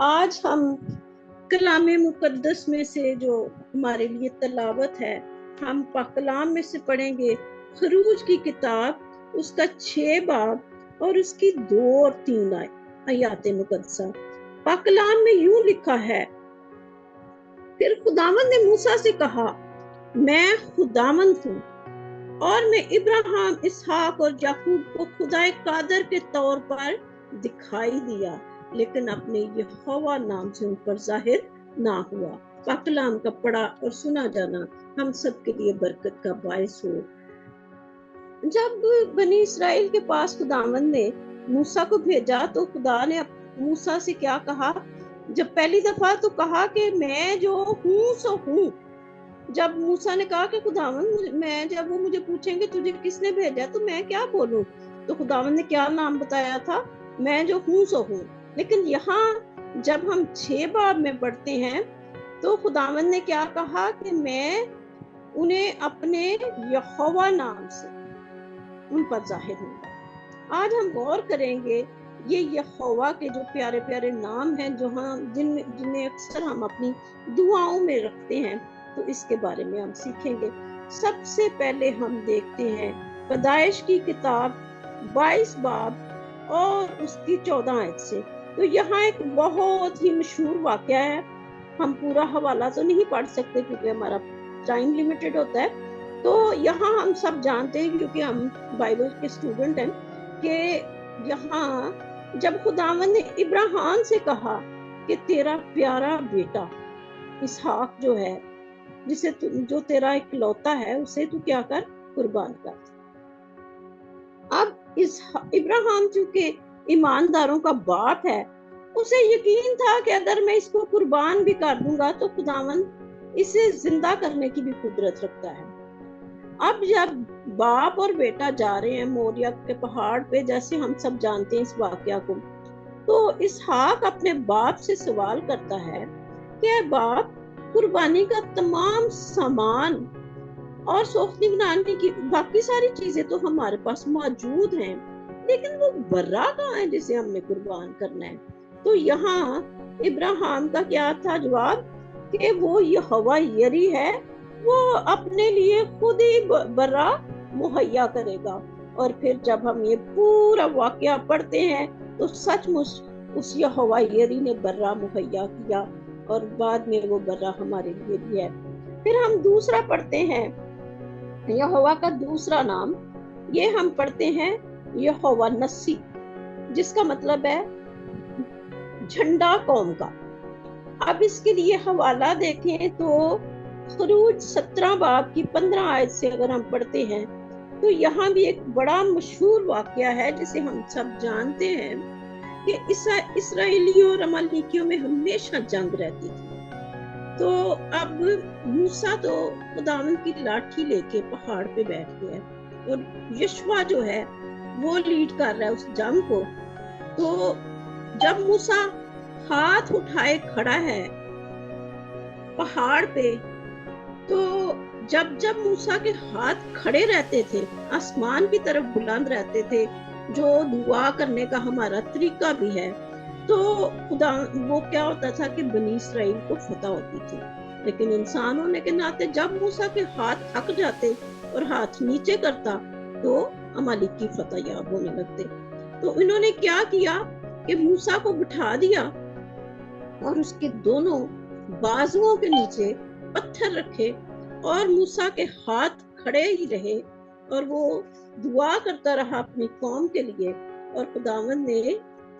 آج ہم کلام مقدس میں سے جو ہمارے لیے تلاوت ہے، ہم پاک کلام میں سے پڑھیں گے خروج کی کتاب، اس کا 6 باب اور اس کی 2 اور 3 آیات مقدسہ۔ پاک کلام میں یوں لکھا ہے، پھر خداوند نے موسیٰ سے کہا، میں خداوند ہوں اور میں ابراہیم، اسحاق اور یعقوب کو خدائے قادر کے طور پر دکھائی دیا، لیکن اپنے یہوہ نام سے ان پر ظاہر نہ ہوا۔ پاک کلام کا پڑھا اور سنا جانا ہم سب کے لیے برکت کا باعث ہو۔ جب بنی اسرائیل کے پاس خداوند نے موسیٰ کو بھیجا تو خدا نے موسیٰ سے کیا کہا؟ جب پہلی دفعہ تو کہا کہ میں جو ہوں سو ہوں۔ جب موسیٰ نے کہا کہ خداوند میں جب وہ مجھے پوچھیں گے تجھے کس نے بھیجا تو میں کیا بولوں، تو خداوند نے کیا نام بتایا تھا؟ میں جو ہوں سو ہوں۔ لیکن یہاں جب ہم 6 باب میں پڑھتے ہیں تو خداوند نے کیا کہا کہ میں انہیں اپنے یہوہ نام سے ان پر ظاہر ہوں۔ آج ہم غور کریں گے یہ یہوہ کے جو پیارے پیارے نام ہیں جو جنہیں اکثر ہم اپنی دعاؤں میں رکھتے ہیں، تو اس کے بارے میں ہم سیکھیں گے۔ سب سے پہلے ہم دیکھتے ہیں پیدائش کی کتاب 22 باب اور اس کی 14 آیت سے۔ تو یہاں ایک بہت ہی مشہور واقعہ ہے، ہم پورا حوالہ تو نہیں پڑھ سکتے کیونکہ ہمارا ٹائم لیمیٹڈ ہوتا ہے۔ تو یہاں ہم سب جانتے ہیں کیونکہ ہم بائبل کے اسٹوڈنٹ ہیں کہ یہاں جب خداوند نے ابراہیم سے کہا کہ تیرا پیارا بیٹا اسحاق جو ہے، جسے جو تیرا اکلوتا ہے، اسے تو کیا کر، قربان کر۔ اب ابراہیم چونکہ ایمانداروں کا باپ ہے، اسے یقین تھا کہ اگر میں اس کو قربان بھی کر دوں گا تو خداوند اسے زندہ کرنے کی بھی قدرت رکھتا ہے۔ اب جب باپ اور بیٹا جا رہے ہیں موریا کے پہاڑ پہ، جیسے ہم سب جانتے ہیں اس واقعہ کو، تو اسحاق اپنے باپ سے سوال کرتا ہے کہ اے باپ، قربانی کا تمام سامان اور سوخت نگرانی کی باقی ساری چیزیں تو ہمارے پاس موجود ہیں، لیکن وہ برا کہاں ہے جسے ہم نے قربان کرنا ہے؟ تو یہاں ابراہیم کا کیا تھا جواب کہ وہ یہوہ یری ہے، وہ اپنے لیے خود ہی برا مہیا کرے گا۔ اور پھر جب ہم یہ پورا واقعہ پڑھتے ہیں تو سچ مچ اس یہوہ یری نے برا مہیا کیا اور بعد میں وہ برا ہمارے لیے بھی ہے۔ پھر ہم دوسرا پڑھتے ہیں یہوہ کا دوسرا نام، یہ ہم پڑھتے ہیں یہوہ نسی، جس کا مطلب ہے جھنڈا قوم کا۔ اب اس کے لیے حوالہ دیکھیں تو خروج 17 باب کی 15 آیت سے اگر ہم پڑھتے ہیں تو یہاں بھی ایک بڑا مشہور واقعہ ہے جسے ہم سب جانتے ہیں کہ اسرائیلیوں اور عمالیکیوں میں ہمیشہ جنگ رہتی تھی۔ تو اب موسیٰ تو خداوند کی لاٹھی لے کے پہاڑ پہ بیٹھ گیا اور یشوع جو ہے وہ لیڈ کر رہا ہے اس جنگ کو۔ تو جب موسیٰ ہاتھ اٹھائے کھڑا ہے پہاڑ پہ، تو جب موسیٰ کے ہاتھ کھڑے رہتے تھے، آسمان کی طرف بلند رہتے تھے، جو دعا کرنے کا ہمارا طریقہ بھی ہے، تو خدا وہ کیا ہوتا تھا کہ بنی اسرائیل کو فتح ہوتی تھی۔ لیکن انسان ہونے کے ناطے جب موسیٰ کے ہاتھ تھک جاتے اور ہاتھ نیچے کرتا تو عمالیکی فتح یاب ہونے لگتے۔ تو انہوں نے کیا کیا کہ موسیٰ کو بٹھا دیا اور اس کے دونوں بازوؤں کے نیچے پتھر رکھے اور موسیٰ کے ہاتھ کھڑے ہی رہے اور وہ دعا کرتا رہا اپنی قوم کے لیے، اور خداوند نے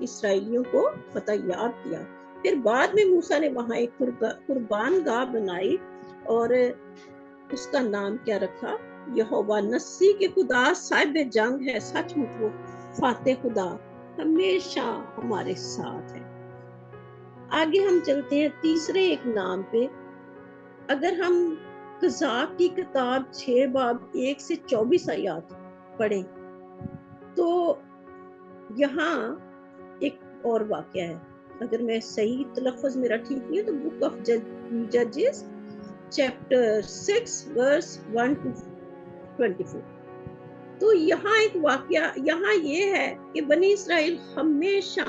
اسرائیلیوں کو فتح یاب کیا۔ پھر بعد میں موسیٰ نے وہاں ایک قربان گاہ بنائی اور اس کا نام کیا رکھا؟ یہوہ نسی، کے خدا صاحب جنگ ہے، سچ مچ وہ فاتح خدا ہمیشہ ہمارے ساتھ ہے۔ آگے ہم چلتے ہیں تیسرے ایک نام پہ۔ اگر ہم قضاء کی کتاب 6 باب 1 سے 24 آیات پڑھیں تو یہاں ایک اور واقعہ ہے، اگر میں صحیح تلفظ میرا ٹھیک نہیں ہے تو بک آف ججز چیپٹر 6 ورس 1 to 24۔ تو یہاں ایک واقعہ یہاں یہ ہے کہ بنی اسرائیل ہمیشہ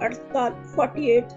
48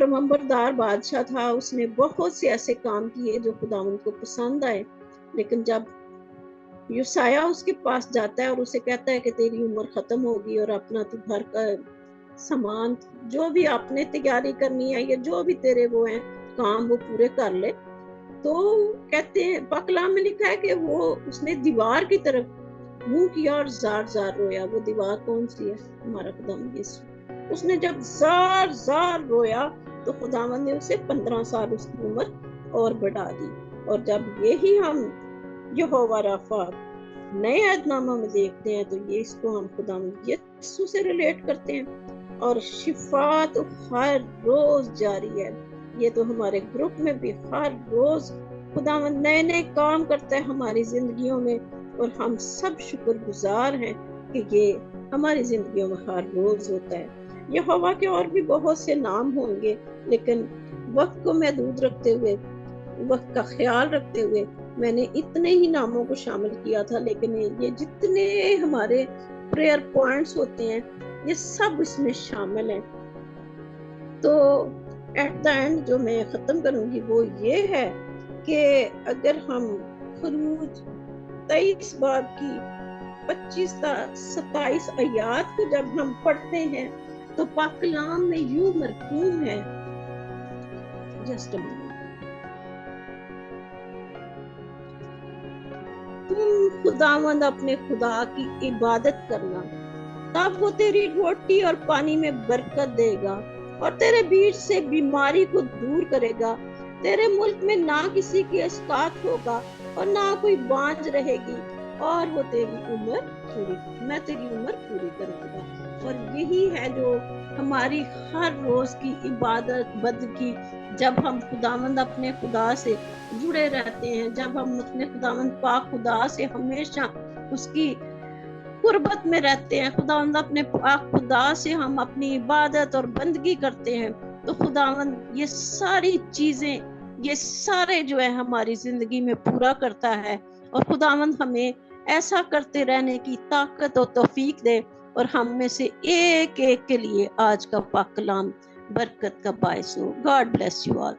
فرمانبردار بادشاہ تھا، اس نے بہت سے ایسے کام کیے جو خداوند کو پسند آئے، لیکن جب یوسایا اس کے پاس جاتا ہے اور اسے کہتا ہے کہ تیری عمر ختم ہوگی اور اپنا تو گھر کا سامان جو بھی آپ نے تیاری کرنی ہے یا جو بھی تیرے وہ ہیں کام وہ پورے کر لے، تو کہتے ہیں پاک کلام میں لکھا ہے کہ وہ اس نے دیوار کی طرف منہ کیا اور زار زار رویا۔ وہ دیوار کون سی ہے؟ ہمارا خداوند یسوع۔ اس نے جب زار زار رویا تو خداوند نے اسے 15 سال اس کی عمر اور بڑھا دی۔ اور جب یہی ہم یہوہ رافع نئے عہد نامہ میں دیکھتے ہیں تو یہ اس کو ہم خداوند یسوع سے ریلیٹ کرتے ہیں، اور شفا تو ہر روز جاری ہے۔ یہ تو ہمارے گروپ میں بھی ہر روز خداوند نئے نئے کام کرتا ہے ہماری زندگیوں میں، اور ہم سب شکر گزار ہیں کہ یہ ہماری زندگیوں میں ہر روز ہوتا ہے۔ یہوہ کے اور بھی بہت سے نام ہوں گے، لیکن وقت کو محدود رکھتے ہوئے، وقت کا خیال رکھتے ہوئے میں نے اتنے ہی ناموں کو شامل کیا تھا، لیکن یہ جتنے ہمارے پریئر پوائنٹس ہوتے ہیں یہ سب اس میں شامل ہیں۔ تو ایٹ دا اینڈ جو میں ختم کروں گی وہ یہ ہے کہ اگر ہم خروج 23 باب کی 25 تا 27 آیات کو جب ہم پڑھتے ہیں تو پاک کلام میں یوں مرقوم ہے، جسٹ تم خداوند اپنے خدا کی عبادت کرنا، تب وہ تیری روٹی اور پانی میں برکت دے گا اور تیرے بیچ سے بیماری کو دور کرے گا۔ تیرے ملک میں نہ کسی کی اسقاط ہوگا اور نہ کوئی بانجھ رہے گی، اور وہ میں تیری عمر پوری کروں گا۔ اور یہی ہے جو ہماری ہر روز کی عبادت بندگی، جب ہم خداوند اپنے خدا سے جڑے رہتے ہیں، جب ہم اپنے خداوند پاک خدا سے ہمیشہ اس کی قربت میں رہتے ہیں، خداوند اپنے پاک خدا سے ہم اپنی عبادت اور بندگی کرتے ہیں، تو خداوند یہ ساری چیزیں، یہ سارے جو ہے ہماری زندگی میں پورا کرتا ہے، اور خداوند ہمیں ایسا کرتے رہنے کی طاقت اور توفیق دے، اور ہم میں سے ایک ایک کے لیے آج کا پاک کلام برکت کا باعث ہو۔ God bless you all.